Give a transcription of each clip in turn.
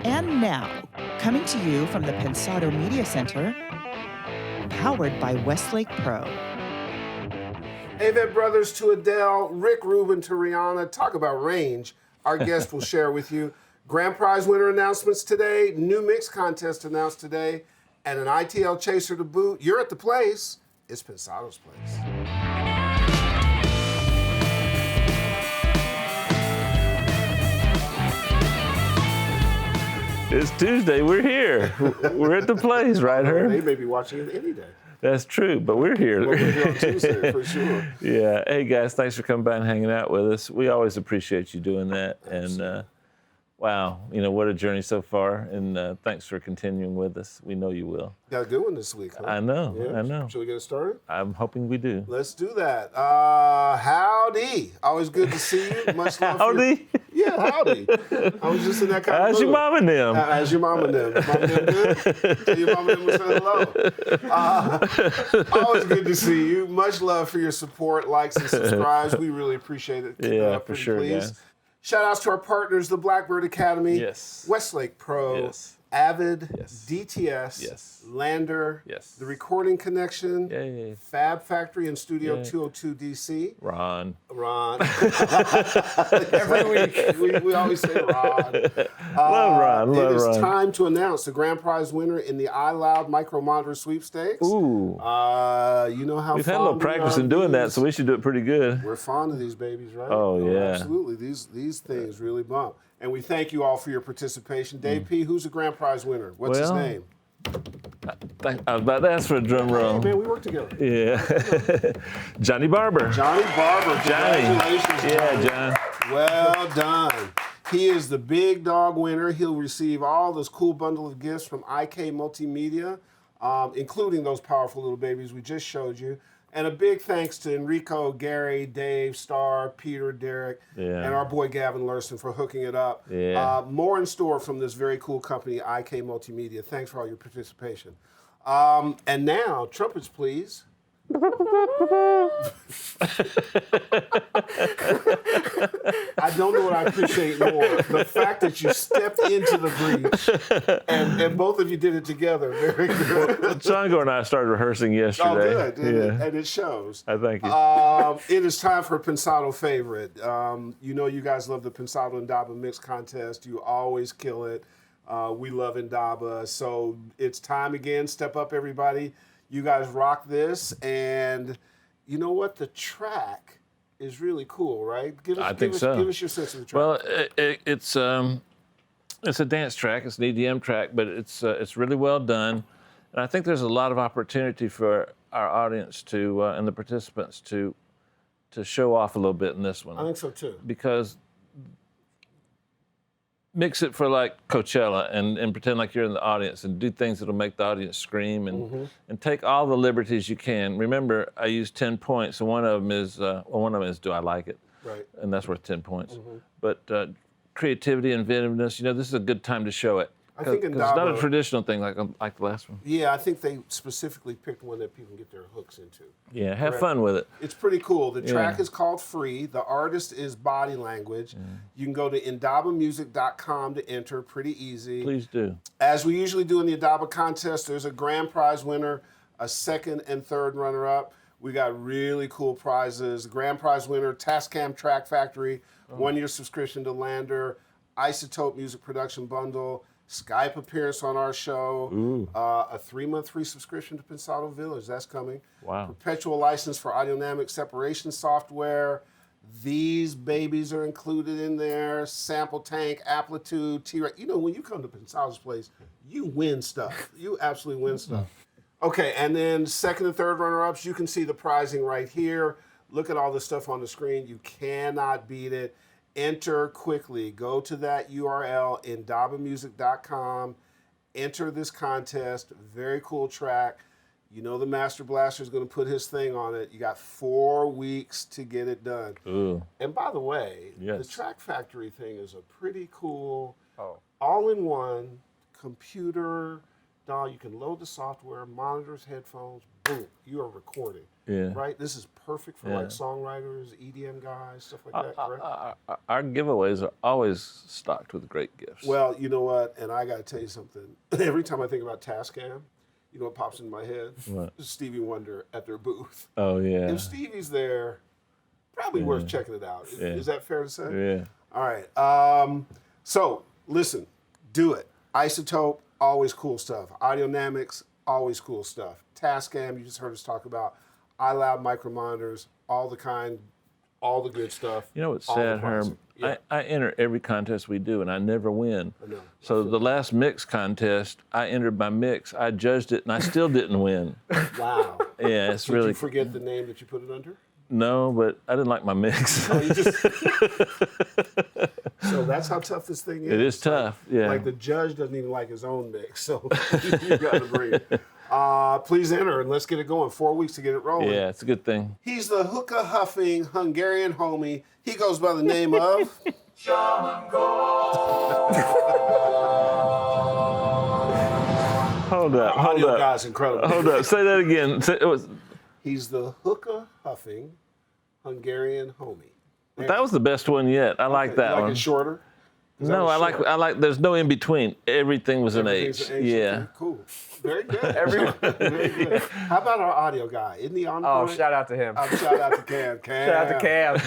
And now, coming to you from the Pensado Media Center, powered by Westlake Pro. Avett Brothers to Adele, Rick Rubin to Rihanna. Talk about range. Our guest will share with you grand prize winner announcements today, new mix contest announced today, and an ITL chaser to boot. You're at the place. It's Pensado's place. It's Tuesday. We're here. We're at the place, right, Herb? They may be watching it any day. That's true, but we're here. Well, we're here on Tuesday, for sure. Yeah. Hey, guys, thanks for coming by and hanging out with us. We always appreciate you doing that. And wow, what a journey so far. And thanks for continuing with us. We know you will. Got a good one this week, huh? I know. Should we get it started? I'm hoping we do. Let's do that. Howdy. Always good to see you. Much love. Howdy? Yeah, howdy. I was just in that kind of How's your mom and them? How's your mom and them? Mom and them good? Tell your mom and them we say hello. Always good to see you. Much love for your support, likes, and subscribes. We really appreciate it. Yeah, for sure, please. guys. Shout outs to our partners, the Blackbird Academy, Yes. Westlake Pro, Yes. Avid, Yes. DTS, Yes. Lander, Yes. The Recording Connection, Yay. Fab Factory and Studio Yay. 202 DC. Ron. Every week we always say Ron. Love Ron. It is Ron. time to announce the grand prize winner in the iLoud Micro Monitor Sweepstakes. Ooh. You know how We've had a little practice in doing that, so we should do it pretty good. We're fond of these babies, right? Oh, yeah. Absolutely. These things really bump. And we thank you all for your participation. Dave P., who's the grand prize winner? What's his name? I was about to ask for a drum roll. Hey, man, we work together. Yeah. Johnny Barber. Johnny Barber. Johnny. Congratulations, Yeah, Johnny. John. Well done. He is the big dog winner. He'll receive all this cool bundle of gifts from IK Multimedia, including those powerful little babies we just showed you. And a big thanks to Enrico, Gary, Dave, Star, Peter, Derek, and our boy Gavin Lurston for hooking it up. Yeah. More in store from this very cool company, IK Multimedia. Thanks for all your participation. And now, trumpets, please. I don't know what I appreciate more. The fact that you stepped into the breach and both of you did it together. Very good. John and I started rehearsing yesterday. Oh, good. Yeah. And it shows. I thank you. It is time for a Pensado favorite. You guys love the Pensado Indaba Mix Contest. You always kill it. We love Indaba. So it's time again. Step up, everybody. You guys rock this, and you know what? The track is really cool, right? Give us your sense of the track. Well, it's a dance track. It's an EDM track, but it's really well done, and I think there's a lot of opportunity for our audience to and the participants to show off a little bit in this one. I think so too. Because mix it for like Coachella and pretend like you're in the audience and do things that'll make the audience scream and take all the liberties you can. Remember, I used 10 points, and one of them is do I like it? Right. And that's worth 10 points. But creativity, inventiveness, this is a good time to show it. I think it's not a traditional thing like the last one. Yeah, I think they specifically picked one that people can get their hooks into. Yeah, have fun with it. It's pretty cool. The track is called Free. The artist is Body Language. You can go to indabamusic.com to enter. Pretty easy. Please do. As we usually do in the Indaba contest, there's a grand prize winner, a second and third runner-up. We got really cool prizes. The grand prize winner, Tascam Track Factory, 1-year subscription to Lander, Isotope Music Production Bundle, Skype appearance on our show, a 3-month free subscription to Pensado Village. That's coming. Wow. Perpetual license for audionamic separation software. These babies are included in there. Sample tank, amplitude, T-Rex. When you come to Pensado's place, you win stuff. You absolutely win stuff. Okay, and then second and third runner-ups, you can see the prizing right here. Look at all the stuff on the screen. You cannot beat it. Enter quickly. Go to that URL, indabamusic.com. Enter this contest. Very cool track. The Master Blaster is going to put his thing on it. You got 4 weeks to get it done. Ooh. And by the way, Yes. the Track Factory thing is a pretty cool all-in-one computer Now you can load the software, monitors, headphones, boom, you are recording. Yeah. Right? This is perfect for like songwriters, EDM guys, stuff like that, correct? Our giveaways are always stocked with great gifts. Well, you know what? And I got to tell you something. Every time I think about Tascam, you know what pops into my head? What? Stevie Wonder at their booth. Oh, yeah. If Stevie's there, probably worth checking it out. Is that fair to say? Yeah. All right. So, listen, do it. Isotope, always cool stuff. Audiodynamics, always cool stuff. Tascam, you just heard us talk about. iLoud micro monitors, all the good stuff. You know what's all the sad, Herm? classic. Yeah. I enter every contest we do, and I never win. I know. So the last mix contest, I entered my mix, I judged it, and I still didn't win. Wow. Yeah, it's Did really... you forget the name that you put it under? No, but I didn't like my mix. Oh, you just... So that's how tough this thing is. It is tough, yeah. Like the judge doesn't even like his own mix, so you got to bring it. Please enter and let's get it going. 4 weeks to get it rolling. Yeah, it's a good thing. He's the hookah huffing Hungarian homie. He goes by the name of Hold up. Audio guy's incredible. Hold up. Say that again. He's the hookah huffing Hungarian homie. That was the best one yet. I like that like one. it shorter? No, I like. There's no in between. Everything was an H. Yeah. Okay, cool. Very good. Very good. How about our audio guy? Isn't he on point? Oh, shout out to him. Shout out to Cam. Shout out to Cam.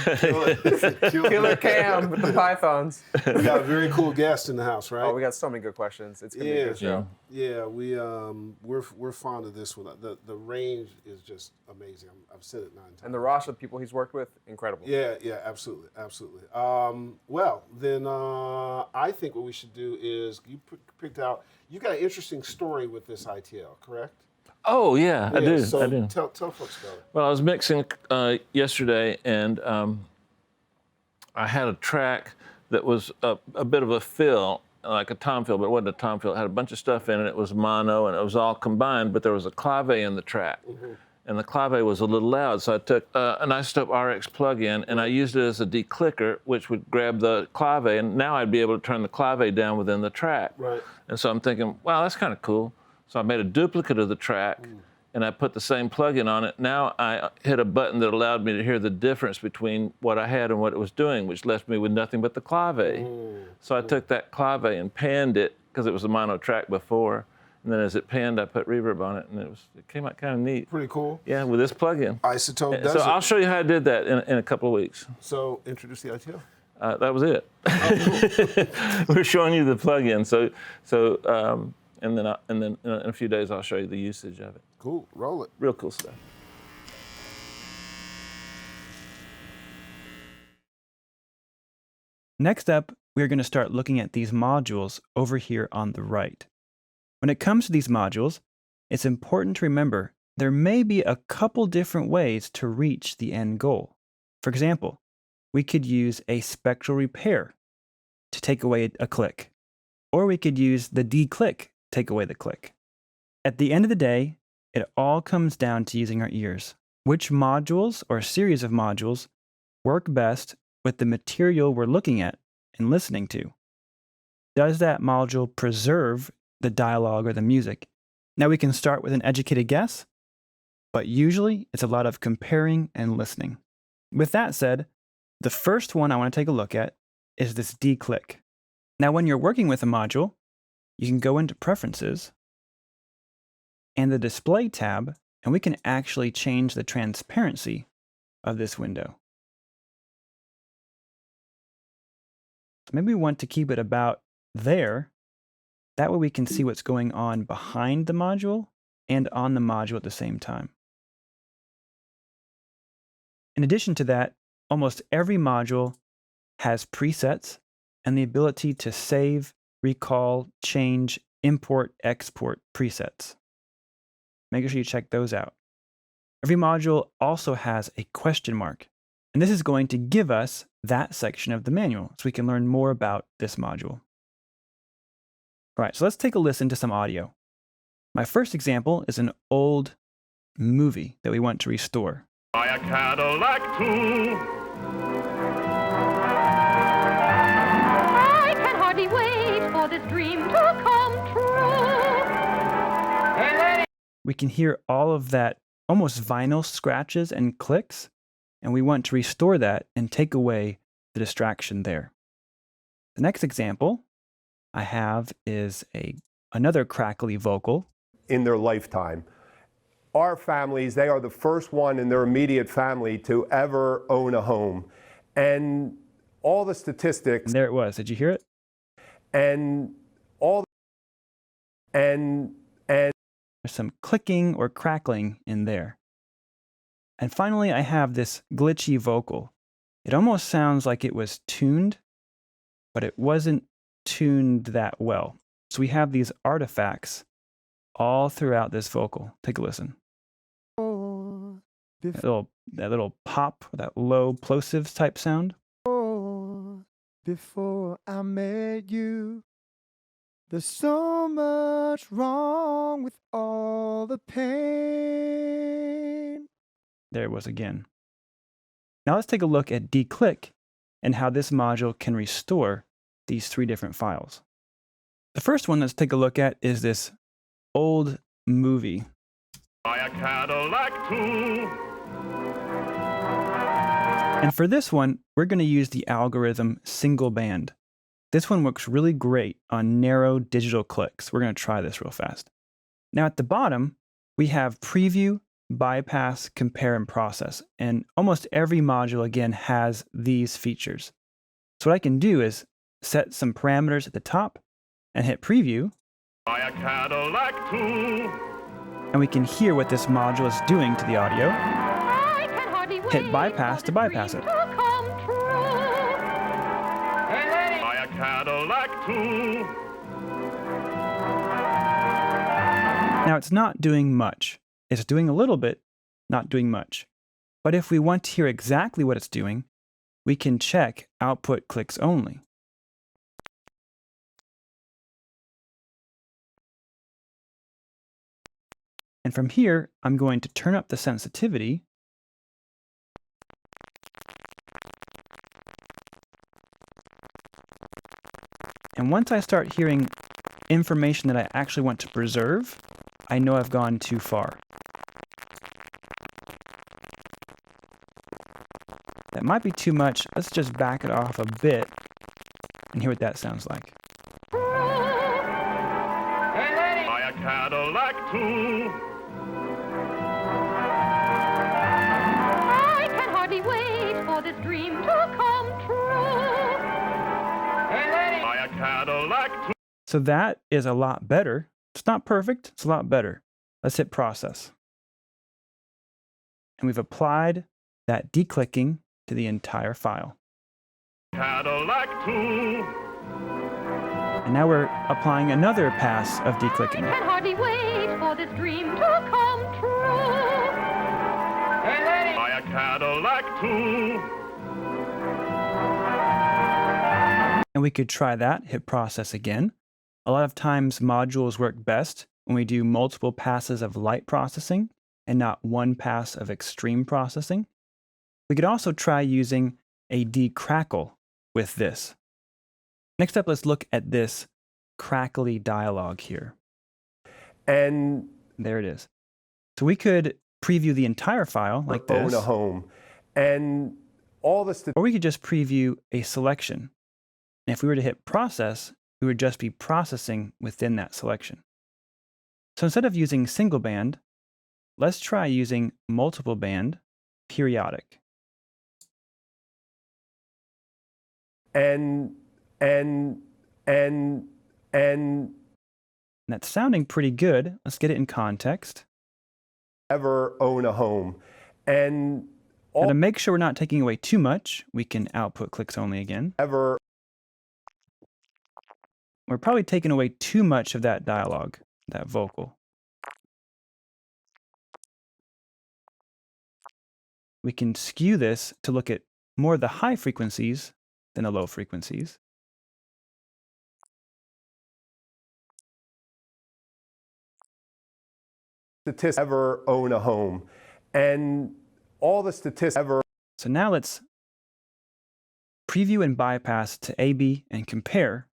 Killer Killer Cam with the pythons. We got a very cool guest in the house, right? Oh, we got so many good questions. It's gonna be a good show. Yeah, we're fond of this one. The range is just amazing. I've said it 9 times. And the roster of people he's worked with, incredible. Yeah, absolutely. Well, then I think what we should do is you picked out. You got an interesting story with this ITL, correct? Oh yeah, I do. So I do. Tell folks about it. Well, I was mixing yesterday, and I had a track that was a bit of a fill, like a tom fill, but it wasn't a tom fill. It had a bunch of stuff in it. It was mono, and it was all combined, but there was a clave in the track. Mm-hmm. And the clave was a little loud, so I took an Isotope RX plug-in, and I used it as a declicker, which would grab the clave, and now I'd be able to turn the clave down within the track. Right. And so I'm thinking, wow, that's kind of cool. So I made a duplicate of the track, and I put the same plug-in on it. Now I hit a button that allowed me to hear the difference between what I had and what it was doing, which left me with nothing but the clave. So I took that clave and panned it, because it was a mono track before. And then as it panned, I put reverb on it, and it came out kind of neat. Pretty cool. Yeah, with this plug-in. Isotope does So it. I'll show you how I did that in a couple of weeks. So introduce the ITL. That was it. We're showing you the plug-in. And then in a few days I'll show you the usage of it. Cool. Roll it. Real cool stuff. Next up, we're going to start looking at these modules over here on the right. When it comes to these modules, it's important to remember there may be a couple different ways to reach the end goal. For example, we could use a spectral repair to take away a click, or we could use the declick, take away the click. At the end of the day, it all comes down to using our ears. Which modules or series of modules work best with the material we're looking at and listening to? Does that module preserve the dialogue or the music? Now we can start with an educated guess, but usually it's a lot of comparing and listening. With that said, the first one I want to take a look at is this declick. Now when you're working with a module, you can go into Preferences and the Display tab, and we can actually change the transparency of this window. So maybe we want to keep it about there. That way we can see what's going on behind the module and on the module at the same time. In addition to that, almost every module has presets and the ability to save, recall, change, import, export presets. Make sure you check those out. Every module also has a question mark, and this is going to give us that section of the manual so we can learn more about this module. All right, so let's take a listen to some audio. My first example is an old movie that we want to restore. Buy a Cadillac too. I can hardly wait for this dream to come true. we can hear all of that almost vinyl scratches and clicks, and we want to restore that and take away the distraction there. The next example I have is another crackly vocal. In their lifetime. Our families, they are the first one in their immediate family to ever own a home. And all the statistics. And there it was. Did you hear it? And there's some clicking or crackling in there. And finally, I have this glitchy vocal. It almost sounds like it was tuned, but it wasn't tuned that well. So we have these artifacts all throughout this vocal. Take a listen. That little pop, that low plosives type sound. Before I met you, there's so much wrong with all the pain. There it was again. Now let's take a look at declick and how this module can restore these three different files. The first one let's take a look at is this old movie. Buy a Cadillac too. And for this one, we're going to use the algorithm single band. This one works really great on narrow digital clicks. We're going to try this real fast. Now at the bottom, we have preview, bypass, compare, and process. And almost every module, again, has these features. So what I can do is set some parameters at the top and hit preview. Buy a Cadillac too. And we can hear what this module is doing to the audio. Hit bypass to bypass it. Buy a Cadillac too. Now it's not doing much. It's doing a little bit, not doing much. But if we want to hear exactly what it's doing, we can check output clicks only. And from here, I'm going to turn up the sensitivity. And once I start hearing information that I actually want to preserve, I know I've gone too far. That might be too much. Let's just back it off a bit and hear what that sounds like. Buy a Cadillac too. I can hardly wait for this dream to come true. Buy a Cadillac too. So that is a lot better. It's not perfect, it's a lot better. Let's hit process. And we've applied that declicking to the entire file. Cadillac too. And now we're applying another pass of declicking. I can hardly wait for this dream to come true. Buy a Cadillac too. And we could try that, hit process again. A lot of times modules work best when we do multiple passes of light processing and not one pass of extreme processing. We could also try using a decrackle with this. Next up, let's look at this crackly dialogue here. And there it is. So we could preview the entire file like this. Own a home. And all the or we could just preview a selection. And if we were to hit process, we would just be processing within that selection. So instead of using single band, let's try using multiple band periodic. And that's sounding pretty good. Let's get it in context. Ever own a home. And to make sure we're not taking away too much, we can output clicks only again. Ever. We're probably taking away too much of that dialogue, that vocal. We can skew this to look at more of the high frequencies than the low frequencies. Statistics ever own a home. And all the statistics ever. So now let's preview and bypass to A/B and compare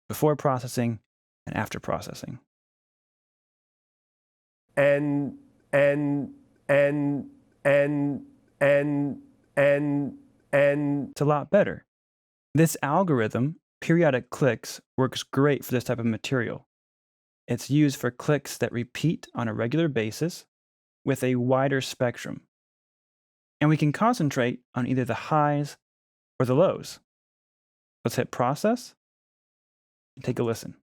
before processing and after processing. and and and and and and and It's a lot better. This algorithm, periodic clicks, works great for this type of material. It's used for clicks that repeat on a regular basis with a wider spectrum. And we can concentrate on either the highs or the lows. Let's hit process and take a listen.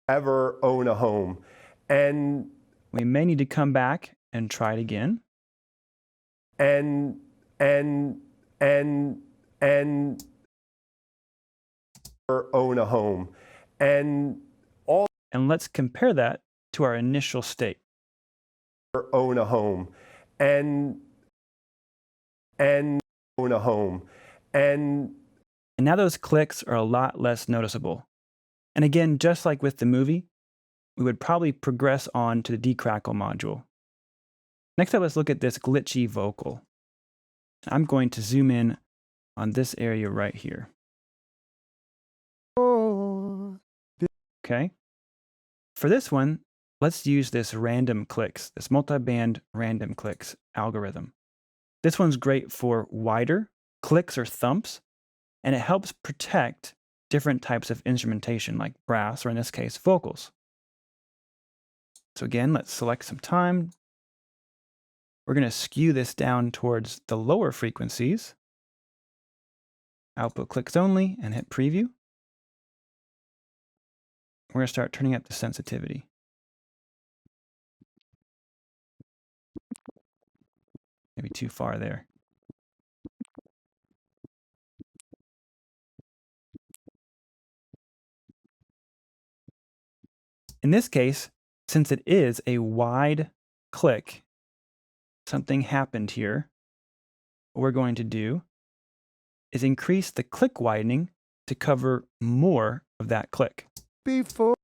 ever own a home. And We may need to come back and try it again. and and and and ever own a home. And And let's compare that to our initial state. own a home. And own a home. And And now those clicks are a lot less noticeable. And again, just like with the movie, we would probably progress on to the decrackle module. Next up, let's look at this glitchy vocal. I'm going to zoom in on this area right here. Okay. For this one, let's use this random clicks, this multi-band random clicks algorithm. This one's great for wider clicks or thumps, and it helps protect different types of instrumentation like brass, or in this case, vocals. So again, let's select some time. We're going to skew this down towards the lower frequencies. Output clicks only and hit preview. We're going to start turning up the sensitivity. Maybe too far there. In this case, since it is a wide click, something happened here. What we're going to do is increase the click widening to cover more of that click. Before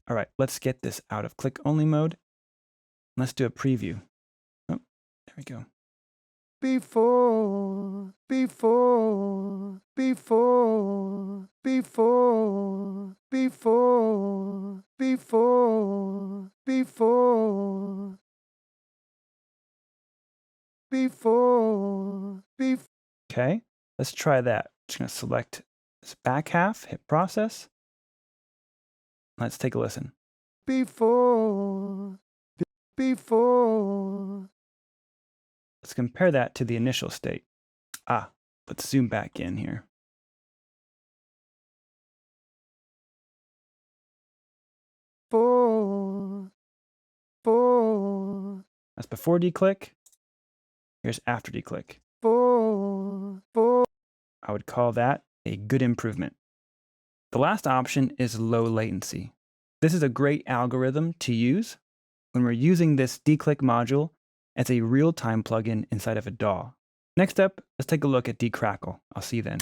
All right, let's get this out of click only mode. Let's do a preview. Oh, there we go. Before Okay, let's try that. Just gonna select this back half, hit process. Let's take a listen. before Let's compare that to the initial state. Let's zoom back in here. That's before declick. Here's after declick. I would call that a good improvement. The last option is low latency. This is a great algorithm to use when we're using this declick module as a real-time plugin inside of a DAW. Next up, let's take a look at decrackle. I'll see you then.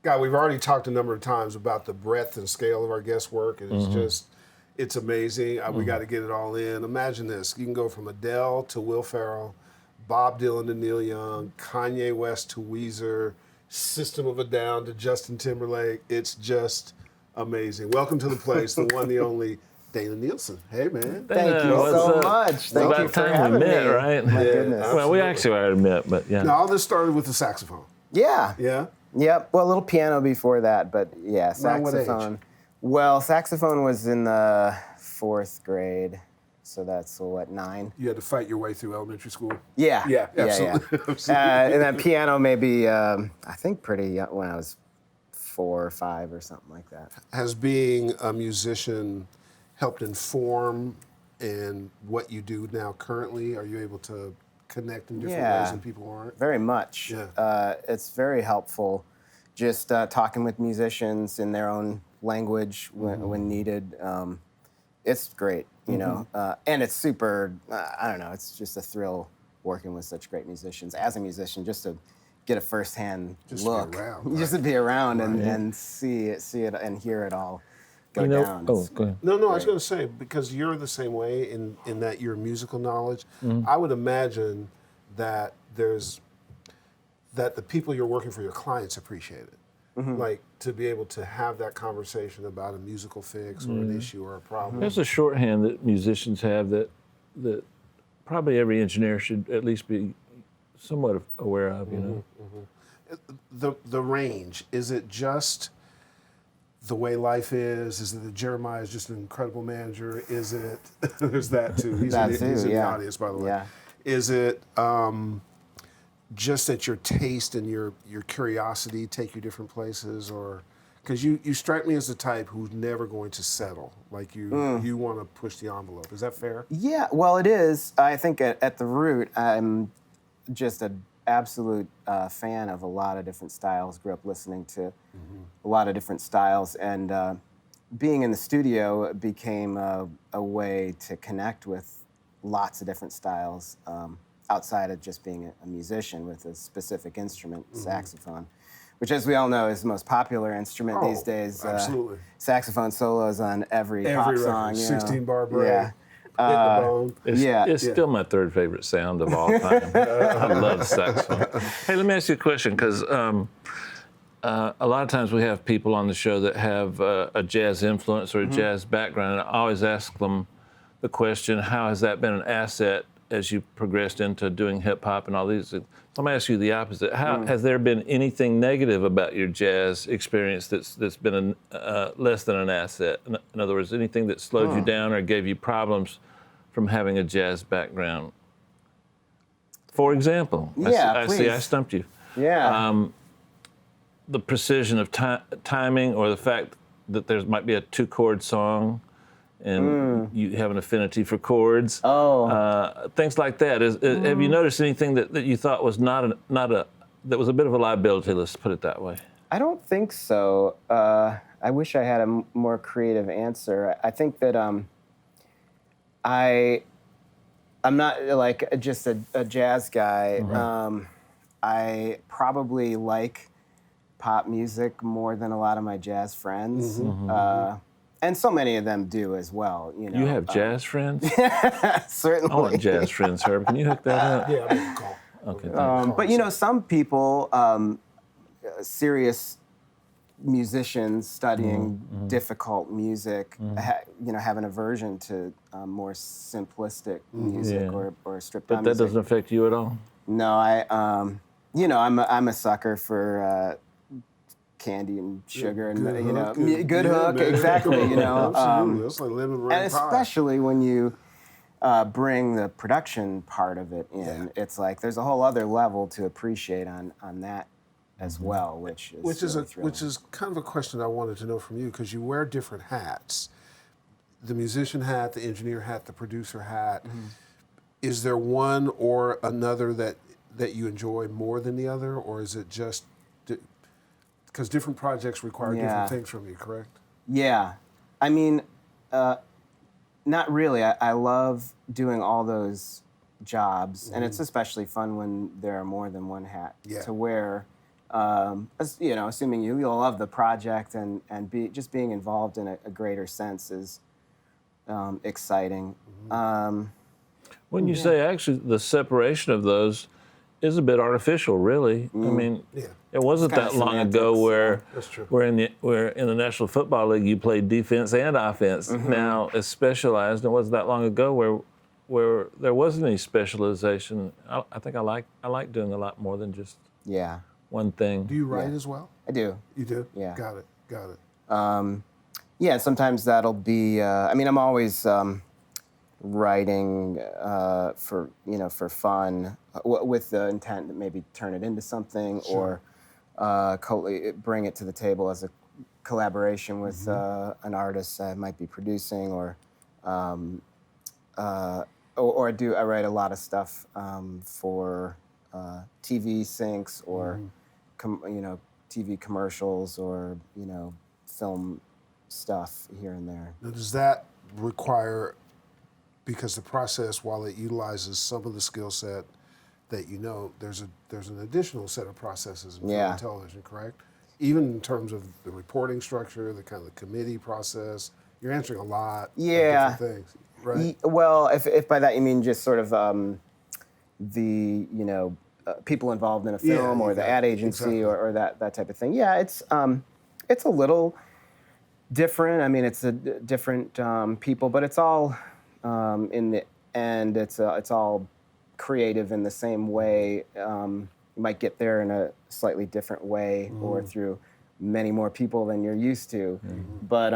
God, we've already talked a number of times about the breadth and scale of our guest work, and it's amazing. We got to get it all in. Imagine this. You can go from Adele to Will Ferrell, Bob Dylan to Neil Young, Kanye West to Weezer, System of a Down to Justin Timberlake. It's just amazing. Welcome to the place, the one, the only, Dana Nielsen. Hey, man. Thank you so much. Thank you for having me. Right? My Yeah, goodness. absolutely. Well, we actually already met, but yeah. Now, all this started with the saxophone. Yeah. Yeah? Yep. Well, a little piano before that, but yeah, Around what age? saxophone. Well, saxophone was in the 4th grade, so that's 9. You had to fight your way through elementary school? Yeah. Yeah, absolutely. Absolutely. And then piano, maybe I think pretty young, when I was 4 or 5 or something like that. Has being a musician helped inform in what you do now currently? Are you able to connect in different ways than people aren't? Very much. Yeah. It's very helpful just talking with musicians in their own language when needed. It's great, you know, and it's super, I don't know, it's just a thrill working with such great musicians. As a musician, just to get a firsthand Just to be look. around, Just right. to be around and see it and hear it all. go down. Oh, go ahead. No, I was going to say, because you're the same way in that your musical knowledge, I would imagine that that the people you're working for, your clients, appreciate it. Like to be able to have that conversation about a musical fix or an issue or a problem. There's a shorthand that musicians have that probably every engineer should at least be somewhat aware of, you know. The range, is it just the way life is? Is it that Jeremiah is just an incredible manager? Is it, there's that too. He's in the audience, by the way. Yeah. Is it just that your taste and your curiosity take you different places? Or, because you strike me as the type who's never going to settle. Like you want to push the envelope. Is that fair? Yeah, well, it is. I think at the root, I'm just an absolute fan of a lot of different styles. Grew up listening to a lot of different styles, and being in the studio became a way to connect with lots of different styles outside of just being a musician with a specific instrument, saxophone, which, as we all know, is the most popular instrument these days. Absolutely. Saxophone solos on every pop record, song. 16-bar break. Yeah. Hit the bone. It's still my third favorite sound of all time. I love saxophone. Hey, let me ask you a question, because a lot of times we have people on the show that have a jazz influence or a jazz background, and I always ask them the question, how has that been an asset as you progressed into doing hip hop and all these things? I'm gonna ask you the opposite. How has there been anything negative about your jazz experience that's been less than an asset? In other words, anything that slowed you down or gave you problems from having a jazz background? For example, I see I stumped you. Yeah. The precision of timing, or the fact that there might be a 2-chord song and you have an affinity for chords. Things like that. Have you noticed anything that you thought was that was a bit of a liability, let's put it that way? I don't think so. I wish I had a more creative answer. I think that I'm not like just a jazz guy. I probably like pop music more than a lot of my jazz friends. And so many of them do as well. You know, you have jazz friends? Certainly. I want jazz friends, Herb. Can you hook that up? Yeah, I'll make a call. Okay. But you know, some people, serious musicians studying difficult music, have an aversion to more simplistic music or stripped down But that music. doesn't affect you at all? No, I'm a sucker for candy and sugar and good hook, exactly. You know, absolutely. That's like lemon meringue and pie. especially when you bring the production part of it in, it's like there's a whole other level to appreciate on that as well, which is kind of a question I wanted to know from you, because you wear different hats: the musician hat, the engineer hat, the producer hat. Is there one or another that you enjoy more than the other, or is it just because different projects require different things from you, correct? Yeah. I mean, not really. I love doing all those jobs, and it's especially fun when there are more than one hat to wear. Assuming you'll love the project and just being involved in a greater sense is exciting. When you say actually the separation of those is a bit artificial, really. I mean, it wasn't that long ago where in the National Football League you played defense and offense. Now it's specialized. It wasn't that long ago where there wasn't any specialization. I think I like doing a lot more than just one thing. Do you write as well? I do. You do? Yeah. Got it. Yeah, sometimes that'll be. I'm always writing for fun, with the intent to maybe turn it into something or bring it to the table as a collaboration with an artist I might be producing, or I write a lot of stuff for TV syncs or TV commercials or film stuff here and there. Now, does that require, because the process, while it utilizes some of the skill set that there's an additional set of processes in film and television, correct? even in terms of the reporting structure, the kind of committee process, you're answering a lot of Yeah. different things, right? Well, if by that you mean just sort of the people involved in a film or the ad agency or that type of thing. Yeah, it's a little different. I mean, it's a different people, but it's all in the end, it's all creative in the same way. You might get there in a slightly different way or through many more people than you're used to, but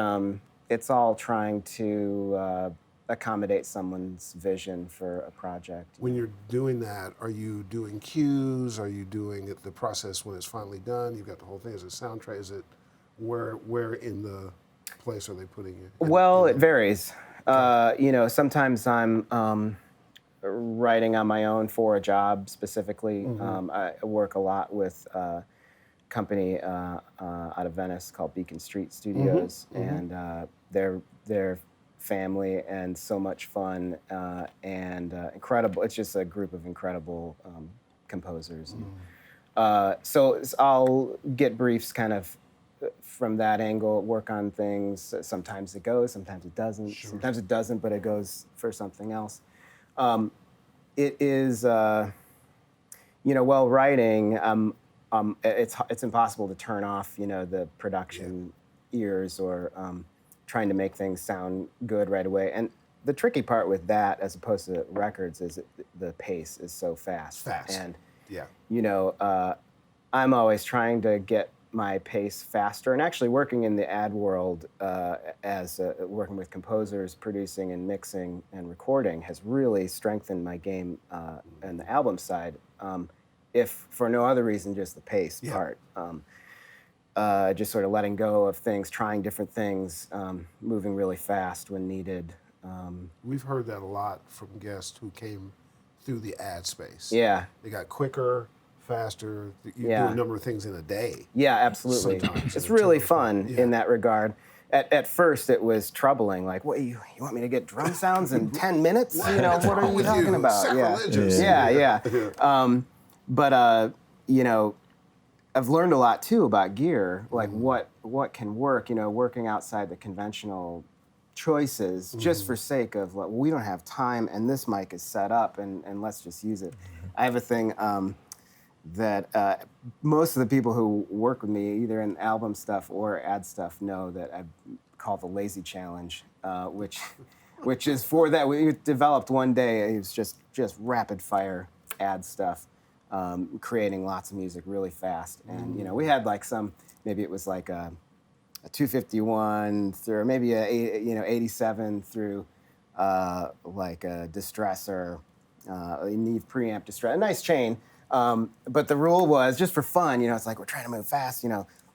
it's all trying to accommodate someone's vision for a project. When you're doing that, are you doing cues? Are you doing the process when it's finally done? You've got the whole thing as a soundtrack. Is it where in the place are they putting it? Well, it varies. Sometimes I'm writing on my own for a job specifically. I work a lot with a company out of Venice called Beacon Street Studios, and they're family and so much fun and incredible. It's just a group of incredible composers. So I'll get briefs kind of from that angle, work on things. Sometimes it goes, sometimes it doesn't. Sure. Sometimes it doesn't, but it goes for something else. It is, while writing, it's impossible to turn off, the production ears or trying to make things sound good right away. And the tricky part with that, as opposed to records, is the pace is so fast. And I'm always trying to get my pace faster. And actually working in the ad world as working with composers, producing and mixing and recording has really strengthened my game on the album side, if for no other reason, just the pace part. Just sort of letting go of things, trying different things, moving really fast when needed. We've heard that a lot from guests who came through the ad space. Yeah. They got quicker, faster. You do a number of things in a day. Yeah, absolutely. It's really fun in that regard. At first, it was troubling. Like, what, you want me to get drum sounds in 10 minutes? What are you talking about? Yeah. But I've learned a lot too about gear, like what can work. Working outside the conventional choices, just for sake of we don't have time, and this mic is set up, and let's just use it. I have a thing that most of the people who work with me, either in album stuff or ad stuff, know that I call the lazy challenge, which is for that. We developed one day. It was just rapid fire ad stuff, creating lots of music really fast. And we had maybe it was like a 251 through, or maybe a 87 through like a distressor, you need preamp distress, a nice chain. But the rule was, just for fun, it's like we're trying to move fast,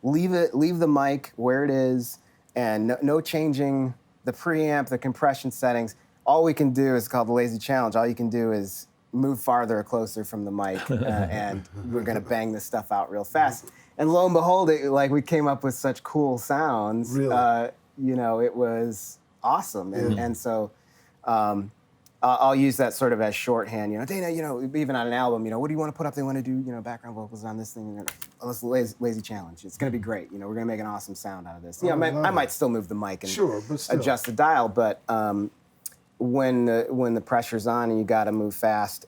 leave the mic where it is, and no changing the preamp, the compression settings. All we can do is called the lazy challenge. All you can do is move farther or closer from the mic, and we're gonna bang this stuff out real fast. And lo and behold, we came up with such cool sounds. Really? It was awesome. And so I'll use that sort of as shorthand. Dana, even on an album, what do you want to put up? They want to do, background vocals on this thing. Let's lazy challenge. It's going to be great. We're going to make an awesome sound out of this. I might still move the mic and adjust the dial, but when the pressure's on and you got to move fast,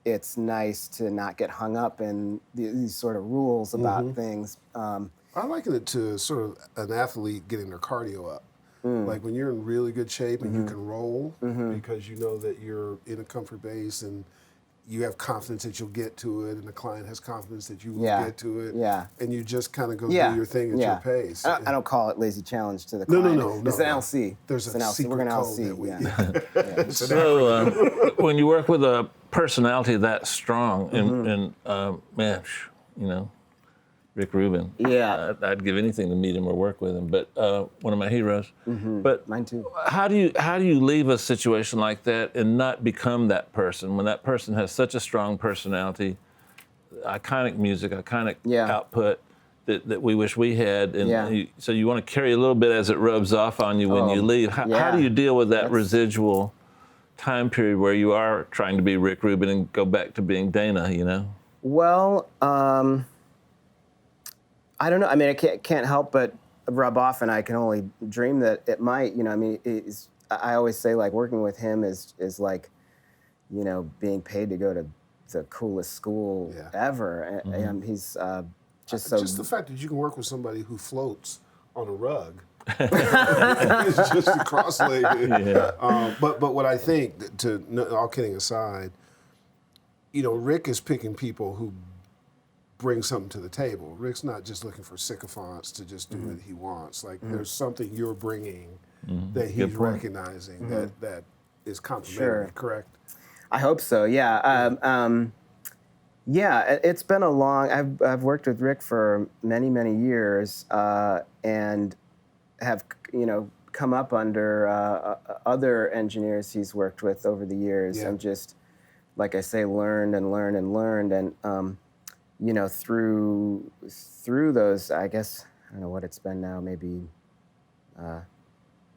it's nice to not get hung up in these sort of rules about things. I liken it to sort of an athlete getting their cardio up. Like when you're in really good shape and you can roll because you know that you're in a comfort base and you have confidence that you'll get to it, and the client has confidence that you will get to it, and you just kind of go do your thing at your pace. I don't call it lazy challenge to the client. No. It's an LC. There's an LC. We're going to LC. So when you work with a personality that strong, and Rick Rubin. Yeah. I'd give anything to meet him or work with him, but one of my heroes. But mine too. How do you leave a situation like that and not become that person when that person has such a strong personality, iconic music, iconic output that we wish we had, and so you want to carry a little bit as it rubs off on you when you leave. How do you deal with that residual time period where you are trying to be Rick Rubin and go back to being Dana? Well, I don't know. I mean, I can't help but rub off, and I can only dream that it might. You know, I mean, I always say like working with him is like, you know, being paid to go to the coolest school ever. And he's just so. Just the fact that you can work with somebody who floats on a rug. It's just a cross-legged. Yeah. But what I think, all kidding aside, you know, Rick is picking people who bring something to the table. Rick's not just looking for sycophants to just do what he wants. Like there's something you're bringing that he's recognizing that is complimentary. Correct? I hope so. Yeah. Yeah. It's been a long. I've worked with Rick for many years, and have, you know, come up under other engineers he's worked with over the years, and just, like I say, learned, and you know, through those, I guess, I don't know what it's been now, maybe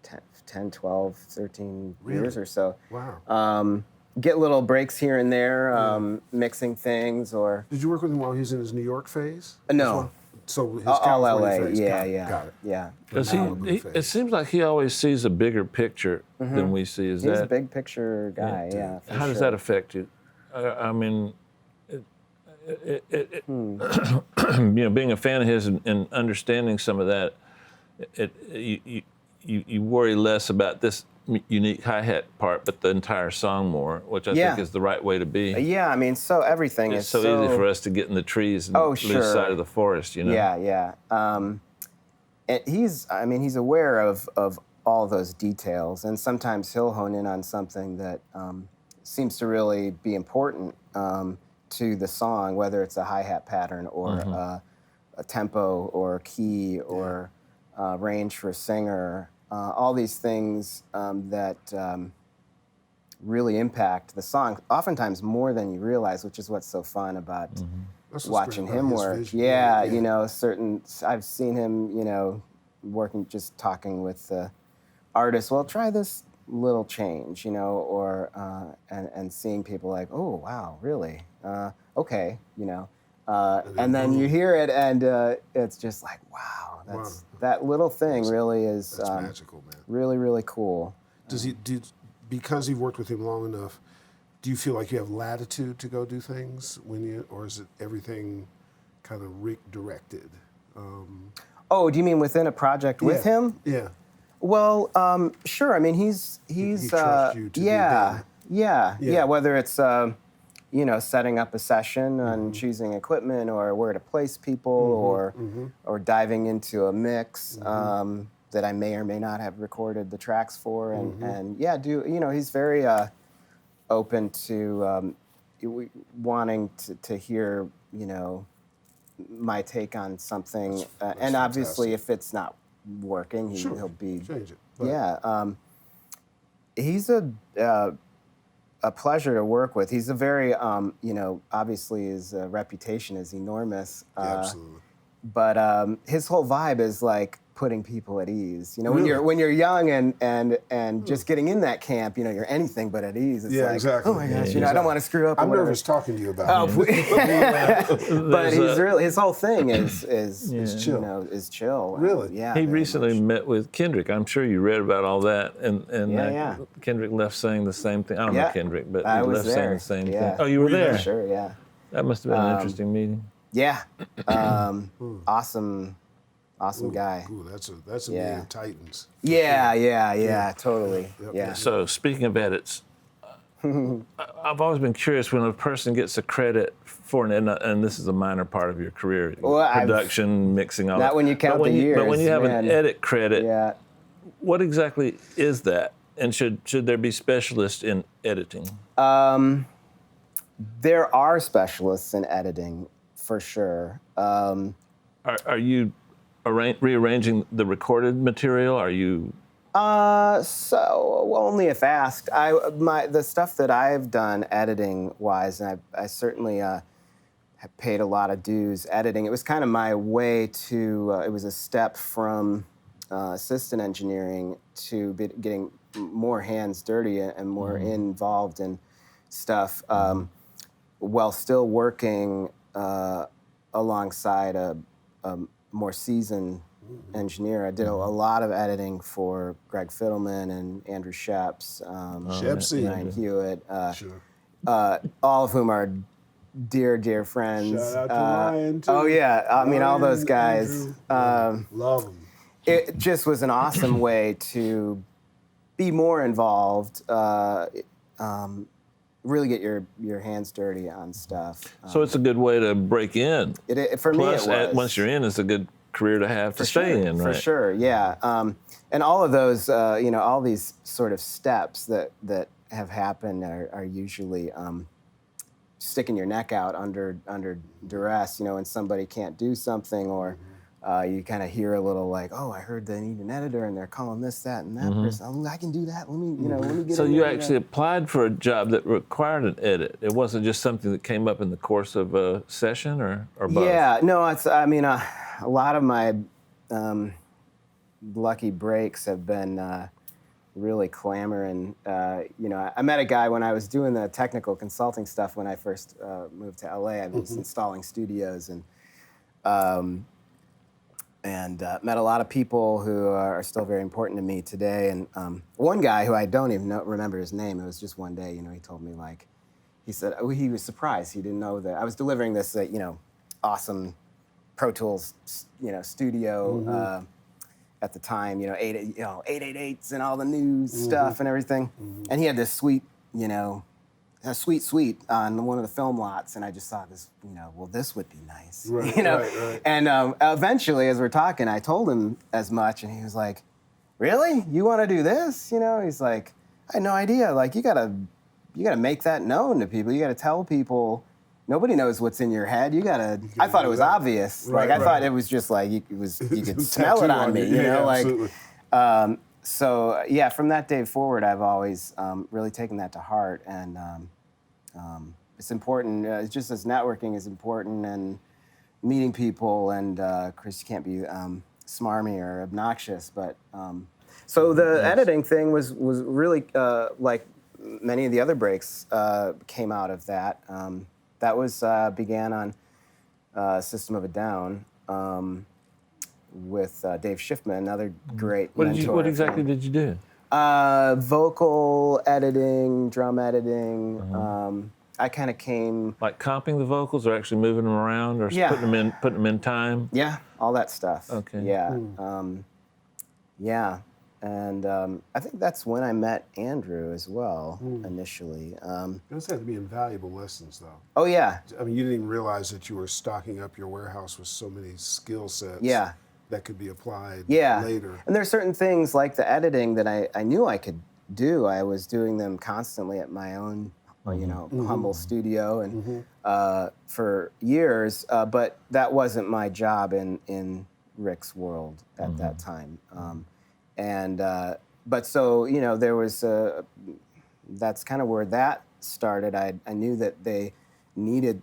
10, 12, 13 years or so. Wow. Get little breaks here and there, mixing things, or. Did you work with him while he was in his New York phase? No. So his all California LA, phase. yeah. Got it. Yeah. Does it seems like he always sees a bigger picture than we see. He's a big picture guy, yeah. How does that affect you? I mean, you know, being a fan of his and understanding some of that, you worry less about this unique hi-hat part, but the entire song more, which I think is the right way to be. Yeah, I mean, so everything it's is so easy for us to get in the trees and lose sight of the forest, you know? Yeah. And he's aware of all those details, and sometimes he'll hone in on something that seems to really be important to the song, whether it's a hi-hat pattern or a tempo or key or range for a singer. All these things that really impact the song, oftentimes more than you realize, which is what's so fun about watching him work. Yeah, you know, I've seen him, you know, working, just talking with the artists. Well, try this little change, you know, or and seeing people like, oh wow, really? Okay, you know, and then you hear it, and it's just like, wow. That little thing really is that's magical, man. Really cool. Because you've worked with him long enough, do you feel like you have latitude to go do things or is it everything kind of Rick directed? Oh, do you mean within a project with him? Yeah. Well, sure. I mean, he trusts you to do that. Yeah. Whether it's you know, setting up a session and choosing equipment, or where to place people, or diving into a mix that I may or may not have recorded the tracks for, and you know, he's very open to wanting to hear, you know, my take on something, that's and obviously fantastic. if it's not working, he'll be change it. He's a pleasure to work with. He's a very, you know, obviously his reputation is enormous. Absolutely. But his whole vibe is like putting people at ease. You know, Really? when you're young and just getting in that camp, you know, you're anything but at ease. It's like, exactly. oh my gosh, you know, I don't want to screw up. I'm or nervous talking to you about it. But he's really, his whole thing is chill. You know, is chill. Really? Yeah. He very recently much. met with Kendrick. I'm sure you read about all that, and Kendrick left saying the same thing. I don't know Kendrick, but I he was left there. saying the same Yeah. thing. Oh, you were there? Sure, yeah. That must have been an interesting meeting. Yeah. Awesome guy. Ooh, that's a meeting of titans. Yeah, totally. Yep. Yeah. So speaking of edits, I've always been curious when a person gets a credit for and this is a minor part of your career, production, mixing, all that. Not when you count the years. But when you have an edit credit, yeah. what exactly is that? And should there be specialists in editing? There are specialists in editing, for sure. Are you rearranging the recorded material? Are you? So only if asked. The stuff that I've done editing wise, and I certainly have paid a lot of dues editing. It was kind of my way to. It was a step from assistant engineering to getting more hands dirty and more involved in stuff, while still working alongside a more seasoned engineer. I did a lot of editing for Greg Fiddleman and Andrew Sheps, Ryan Hewitt, all of whom are dear friends. Shout out to Ryan, too. Oh yeah, I mean all those Ryan, guys. Love them. It just was an awesome way to be more involved, really get your hands dirty on stuff. So it's a good way to break in. For me, it was. Once you're in, it's a good career to have to stay in, right? For sure, yeah. And all of those, all these sort of steps that have happened are usually sticking your neck out under duress. When somebody can't do something, or you kind of hear a little like, oh, I heard they need an editor, and they're calling this, that, and that person. Oh, I can do that. Let me get. So you actually applied for a job that required an edit. It wasn't just something that came up in the course of a session, or both. Yeah, no, it's. I mean, a lot of my lucky breaks have been really clamoring. I met a guy when I was doing the technical consulting stuff when I first moved to LA. I was installing studios and met a lot of people who are still very important to me today. And one guy who I don't even remember his name, it was just one day, he told me, like, he said he was surprised. He didn't know that I was delivering this, awesome Pro Tools, studio at the time, 888s and all the new stuff and everything. And he had this sweet, a sweet on one of the film lots, and I just thought this, well, this would be nice, Right. And eventually, as we're talking, I told him as much, and he was like, "Really? You want to do this?" He's like, "I had no idea. Like, you gotta make that known to people. You gotta tell people. Nobody knows what's in your head. I thought it was obvious. I thought it was just like you could smell it on me. Absolutely. So yeah, from that day forward, I've always really taken that to heart, and it's important. It's just as networking is important, and meeting people, and Chris, you can't be smarmy or obnoxious, but so the editing thing was really like many of the other breaks came out of that. That was began on System of a Down. With Dave Schiffman, another great mentor. What exactly did you do? Vocal editing, drum editing. I kind of came... Like comping the vocals, or actually moving them around, or putting them in time? Yeah, all that stuff. Okay. Yeah. Yeah. And I think that's when I met Andrew as well, initially. Those had to be invaluable lessons, though. Oh, yeah. I mean, you didn't even realize that you were stocking up your warehouse with so many skill sets. Yeah. That could be applied later. And there's certain things like the editing that I knew I could do. I was doing them constantly at my own, humble studio and for years, but that wasn't my job in Rick's world at that time. But so, there was that's kind of where that started. I knew that they needed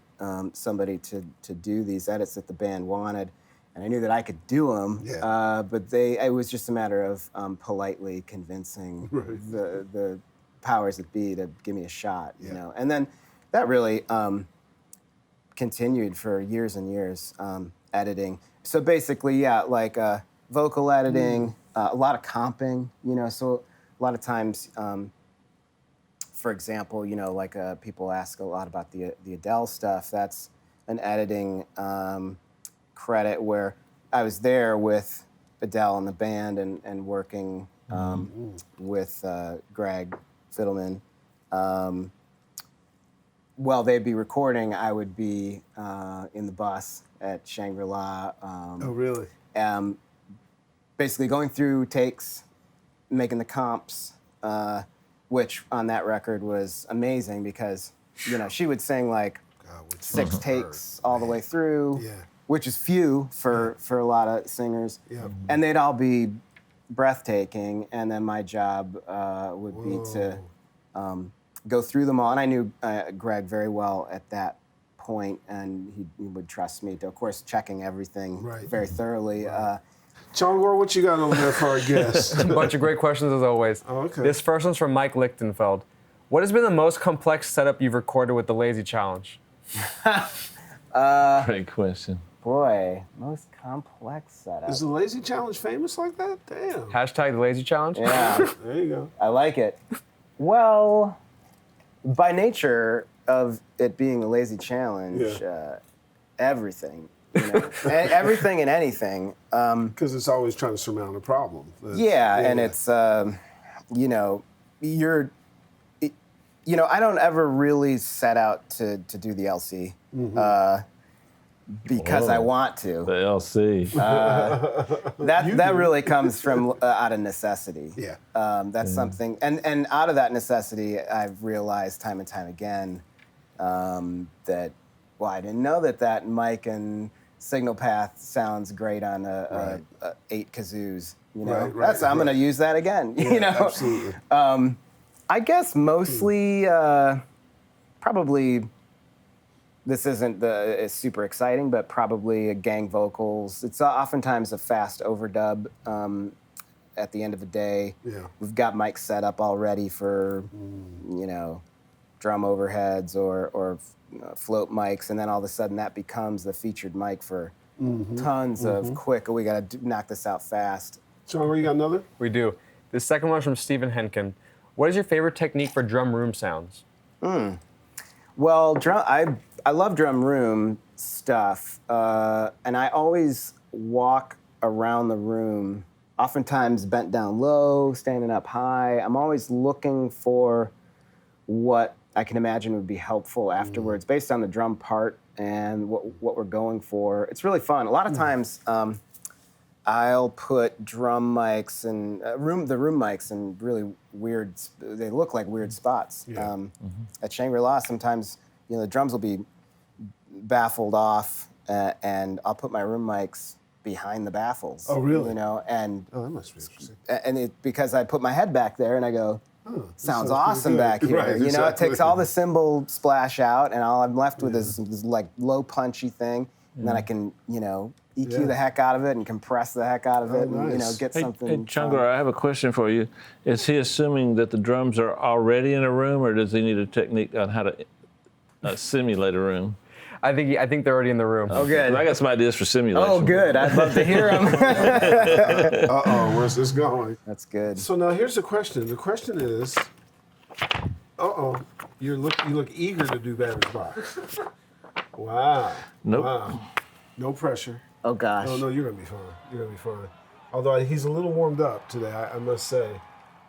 somebody to do these edits that the band wanted. And I knew that I could do them, but it was just a matter of politely convincing the powers that be to give me a shot, you know. And then that really continued for years and years, editing. So basically, like vocal editing, a lot of comping, so a lot of times, for example, like people ask a lot about the Adele stuff. That's an editing credit where I was there with Adele and the band and working with Greg Fiddleman. While they'd be recording, I would be in the bus at Shangri-La. Oh, really? Basically going through takes, making the comps, which on that record was amazing because, she would sing like 6 takes all the way through. Yeah. Which is few for a lot of singers. Yeah. And they'd all be breathtaking, and then my job would be to go through them all. And I knew Greg very well at that point, and he would trust me to, of course, checking everything very thoroughly. John Gore, what you got over there for our guests? A bunch of great questions as always. Oh, okay. This first one's from Mike Lichtenfeld. What has been the most complex setup you've recorded with the Lazy Challenge? Great question. Boy, most complex setup. Is the Lazy Challenge famous like that? Damn. Hashtag the Lazy Challenge. Yeah, There you go. I like it. Well, by nature of it being a lazy challenge, everything, everything and anything. Because it's always trying to surmount a problem. And it's, I don't ever really set out to do the LC because I want to. The LC. That really comes from out of necessity. Yeah. That's something, and out of that necessity, I've realized time and time again that, well, I didn't know that mic and signal path sounds great on a 8 kazoos. I'm going to use that again. Absolutely. I guess mostly, probably. This isn't it's super exciting, but probably gang vocals. It's oftentimes a fast overdub at the end of the day. Yeah. We've got mics set up already for, drum overheads or float mics, and then all of a sudden that becomes the featured mic for tons of quick, we got to knock this out fast. John, you got another? We do. The second one's from Stephen Henkin. What is your favorite technique for drum room sounds? Well, I love drum room stuff, and I always walk around the room, oftentimes bent down low, standing up high. I'm always looking for what I can imagine would be helpful afterwards, based on the drum part and what we're going for. It's really fun. A lot of times, I'll put drum mics and the room mics in really weird. They look like weird spots. Yeah. At Shangri-La, sometimes the drums will be baffled off, and I'll put my room mics behind the baffles. Oh, really? And that must be interesting. And because I put my head back there and I go, sounds pretty awesome good. back here. Right, It exactly. takes all the cymbal splash out, and all I'm left with is this like low punchy thing, and then I can EQ the heck out of it and compress the heck out of it, and nice. get Hey, something. Chungar, I have a question for you. Is he assuming that the drums are already in a room, or does he need a technique on how to simulate a room? I think they're already in the room. Oh, good. I got some ideas for simulation. Oh, good. I'd love to hear them. Where's this going? That's good. So now here's the question. The question is, you look eager to do batter's box. Wow. Nope. Wow. No pressure. Oh, gosh. No, you're gonna be fine. You're gonna be fine. Although he's a little warmed up today, I must say.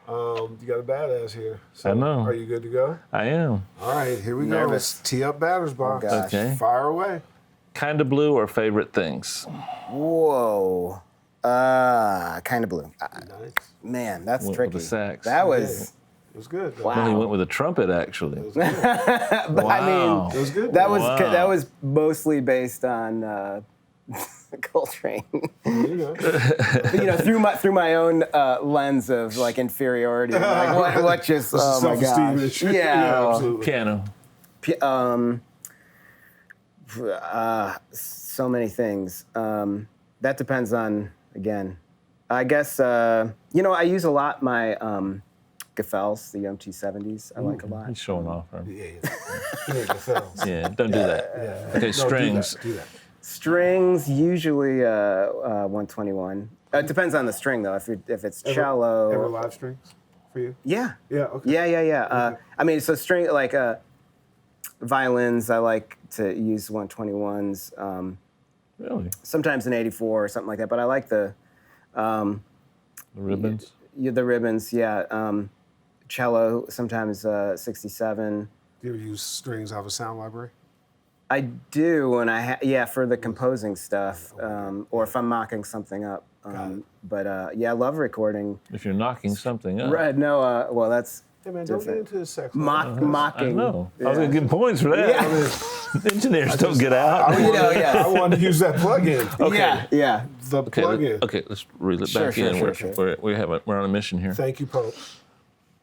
You got a badass here. So I know. Are you good to go? I am. All right, here we go. Nervous. Let's tee up batter's box. Oh, gosh. Okay. Fire away. Kind of blue or favorite things? Whoa. Kind of blue. Nice. Man, that's Went with tricky. the sax. That was. It was good. though. Wow. Well, he went with a trumpet, actually. It was good. But I Wow. mean, It was good. that was Wow. that was mostly based on Coltrane. You know. through my own lens of like inferiority. Like what just oh my Self-esteem gosh. issue. Yeah. absolutely. Piano. So many things. That depends on, again, I guess, I use a lot my Gefels, the UMT-70s, I like a lot. He's showing off. Huh? Yeah. The fells. Yeah, don't do that. Yeah. Okay, No, strings. Do that. Strings, usually 121. It depends on the string, though. If it's cello. Ever live strings for you? Yeah. Yeah. Okay. Yeah. I mean, so string, like violins, I like to use 121s. Really? Sometimes an 84 or something like that, but I like the ribbons? The ribbons, yeah. Cello, sometimes 67. Do you ever use strings out of a sound library? I do when for the composing stuff, or if I'm mocking something up. But I love recording. If you're knocking something up. Right? No, well, that's Hey man, don't get into the sex. mocking. I know. I was Yeah. going to give points for that. Yeah. I mean, engineers don't get out. I wanted to use that plug-in. Okay. Yeah. The Okay, plug-in. okay, let's reel it Sure, back sure, in. sure. We're on a mission here. Thank you, Pope.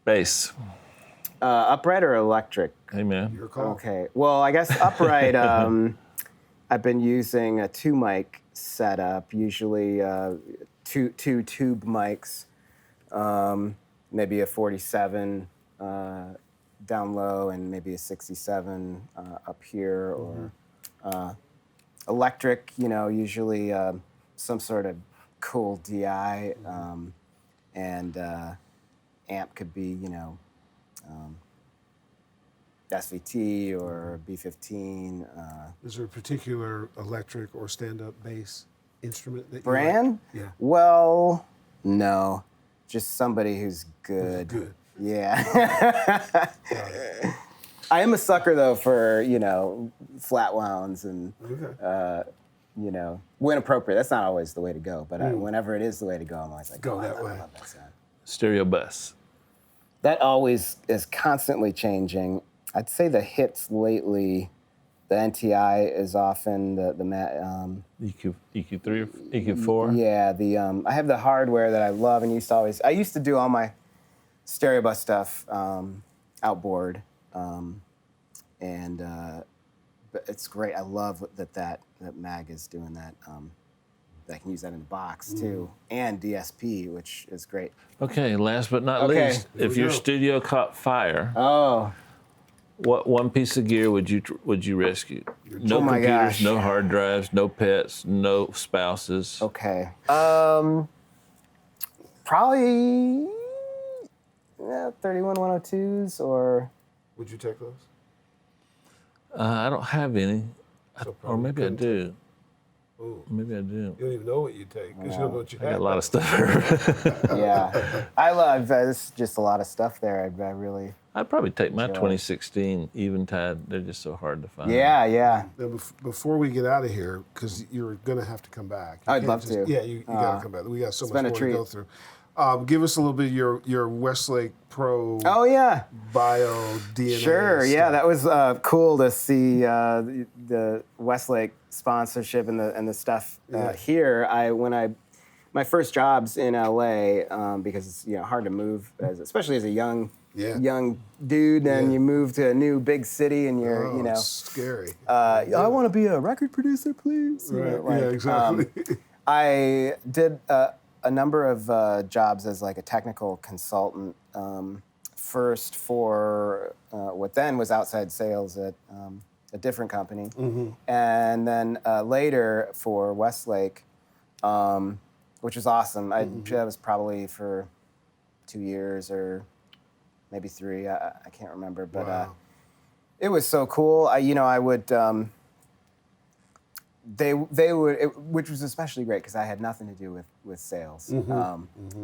Bass. Upright or electric? Hey, man. Your call. Okay. Well, I guess upright. I've been using a 2-mic setup, usually two tube mics, maybe a 47 down low and maybe a 67 up here, or Electric, usually some sort of cool DI, and amp could be, SVT or B15. Is there a particular electric or stand-up bass instrument that Brand? you like? Yeah. Well, no. Just somebody who's good. Good. Yeah. I am a sucker, though, for, flat wounds and, when appropriate. That's not always the way to go, but whenever it is the way to go, I'm always like, Go that way. I love that sound. Stereo bus. That always is constantly changing. I'd say the hits lately, the NTI is often the EQ3 or EQ4? Yeah, I have the hardware that I love and I used to do all my stereo bus stuff outboard, but it's great. I love that Mag is doing that. I can use that in the box too, and DSP, which is great. Okay, last but not least, if your studio caught fire, what one piece of gear would you rescue? No computers, gosh. no hard drives, no pets, no spouses. Okay. Probably 31102s or. Would you take those? I don't have any, or maybe I do. Ooh. Maybe I do. You don't even know what you take because you don't know what you have. I got a lot of stuff. Yeah, I love. There's just a lot of stuff there. I really. I'd probably take my 2016 Eventide. They're just so hard to find. Yeah. Now, before we get out of here, because you're going to have to come back. I'd love to. Yeah, you got to come back. We got so much more treat. to go through. Give us a little bit of your Westlake Pro bio DNA. Sure, stuff. yeah, that was cool to see the Westlake sponsorship and the stuff here. My first jobs in LA, because it's hard to move, especially as a young dude, and you move to a new big city, and you're it's scary. I want to be a record producer, please. Right. Exactly. I did a number of jobs as like a technical consultant. First for what then was outside sales at a different company, and then later for Westlake, which was awesome. That was probably for 2 years or maybe 3. I can't remember, but it was so cool. I would. They would, which was especially great because I had nothing to do with sales.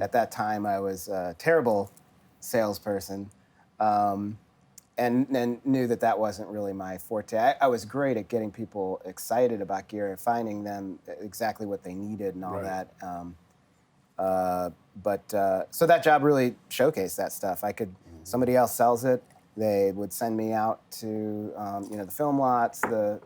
At that time, I was a terrible salesperson, and knew that wasn't really my forte. I was great at getting people excited about gear and finding them exactly what they needed and all that. So that job really showcased that stuff. Somebody else sells it. They would send me out to, the film lots, the,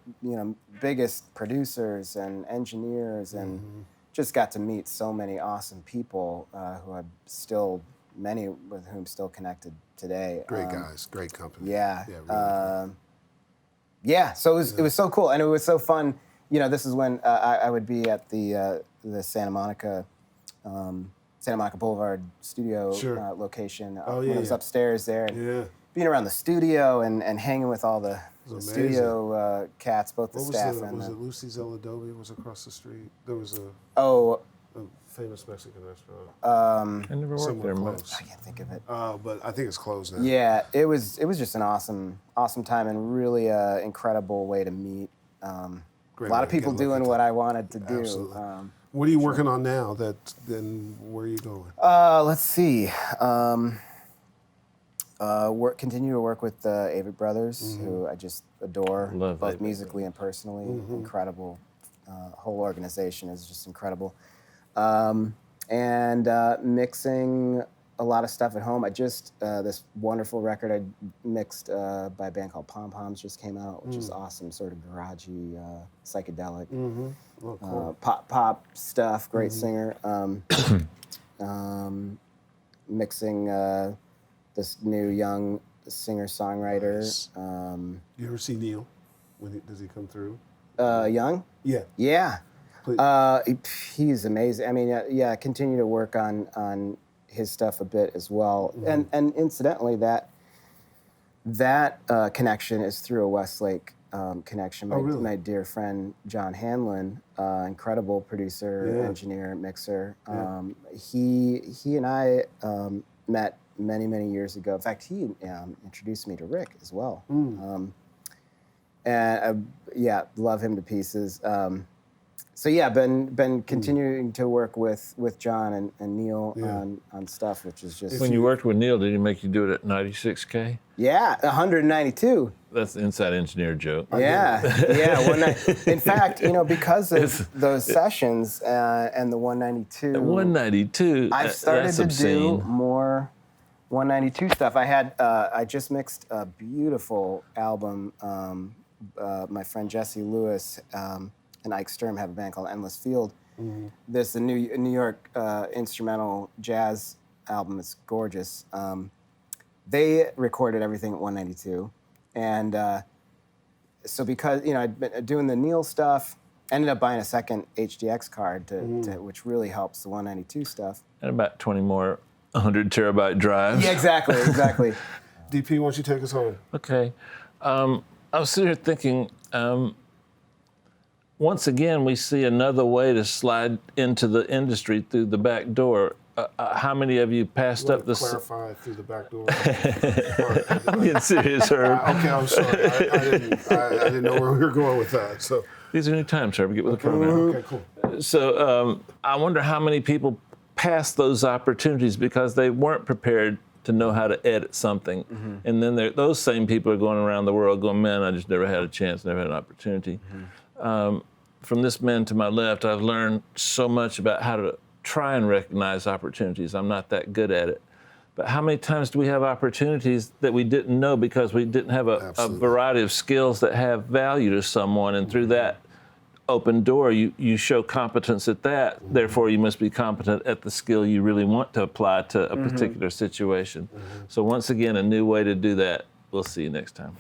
biggest producers and engineers, and just got to meet so many awesome people who I'm still, many with whom still connected today. Great guys, great company. Yeah. Really so it was so cool, and it was so fun. This is when I would be at the Santa Monica Boulevard studio location. When I was upstairs there. Being around the studio and hanging with all the studio cats, both the staff and was it Lucy's El Adobe was across the street? There was a famous Mexican restaurant. I never worked there much. I can't think of it. But I think it's closed now. Yeah, it was just an awesome time and really incredible way to meet a lot of people doing what I wanted to do. Absolutely. What are you working on now? Then where are you going? Let's see. Continue to work with the Avett Brothers, who I just adore, both musically and personally. Incredible. Whole organization is just incredible. And mixing a lot of stuff at home. I just, this wonderful record I mixed by a band called Pom Poms just came out, which is awesome, sort of garagey, psychedelic, Cool. pop stuff, great singer. Mixing this new young singer-songwriter. Nice. You ever see Neil? Does he come through? Young? Yeah. Yeah. He's amazing. I mean, continue to work on his stuff a bit as well. And incidentally, that connection is through a Westlake connection. Really? My dear friend John Hanlon, incredible producer, engineer, mixer. He and I met many years ago. In fact, he introduced me to Rick as well. And love him to pieces. So yeah, been continuing to work with John and Neil on stuff, which is just. When you worked with Neil, did he make you do it at 96K? Yeah, 192. That's the inside engineer joke. Yeah. In fact, because of those sessions and the 192. The 192. I've started to do more 192 stuff. I just mixed a beautiful album. My friend Jesse Lewis and Ike Sturm have a band called Endless Field. This a New York instrumental jazz album. It's gorgeous. They recorded everything at 192, and so because I'd been doing the Neil stuff, ended up buying a second HDX card which really helps the 192 stuff. And about 20 more 100 terabyte drives. Yeah, exactly. DP, why don't you take us home? Okay. I was sitting here thinking, once again, we see another way to slide into the industry through the back door. How many of you passed up the... Clarify through the back door. I'm getting serious, Herb. Okay, I'm sorry. I didn't know where we were going with that. So these are new times, Herb. Get with the program. Okay, cool. So I wonder how many people passed those opportunities because they weren't prepared to know how to edit something. And then those same people are going around the world going, man, I just never had a chance, never had an opportunity. From this man to my left, I've learned so much about how to try and recognize opportunities. I'm not that good at it. But how many times do we have opportunities that we didn't know because we didn't have a variety of skills that have value to someone, and through that open door, you show competence at that. Therefore, you must be competent at the skill you really want to apply to a particular situation. So once again, a new way to do that. We'll see you next time.